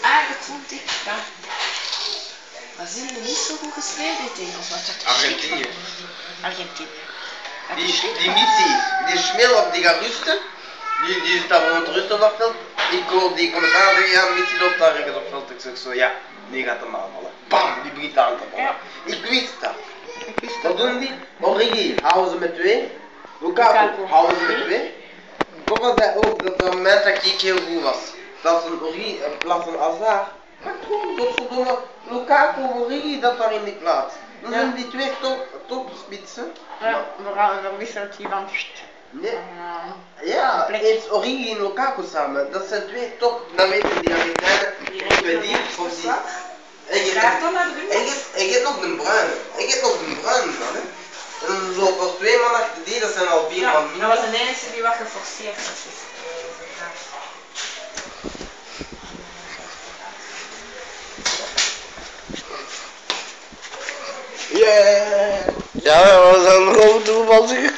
aangekondigd. Ja. Maar zijn die niet zo goed gestreden tegen ons? Argentinië. Argentinië. Die missie, die Schmilop die gaat rusten. Die is daar gewoon te rusten op dat veld. Ik hoor die commentaar zeggen, ja, missie loopt daar ergens op veld. Ik zeg zo, ja, die gaat hem aanvallen. Bam, die begint aan te vallen. Ja. Ik wist dat. Wat doen die? Origi houden ze met 2. Lukaku houden ze met 2. Toch zei ook dat dat mijn tactiek heel goed was. Dat een Origi in plaats van Hazard. Maar gewoon godverdomme Lukaku Origi dat daar in die plaats. Dan zijn die 2 topspitsen. Ja, dan wisselt hij van. Nee. Ja, eens Origi en Lukaku samen. Dat zijn 2 top. Dan weten die Amerikanen bij die of die. Ik heb nog de bruine. Ik heb nog de bruine man. En dan zo pas 2 man achter die, dat zijn al 4 man meer. Dat was de enige die wat geforceerd was. Yeah. Ja, we zijn nog over de voetbal zeggen.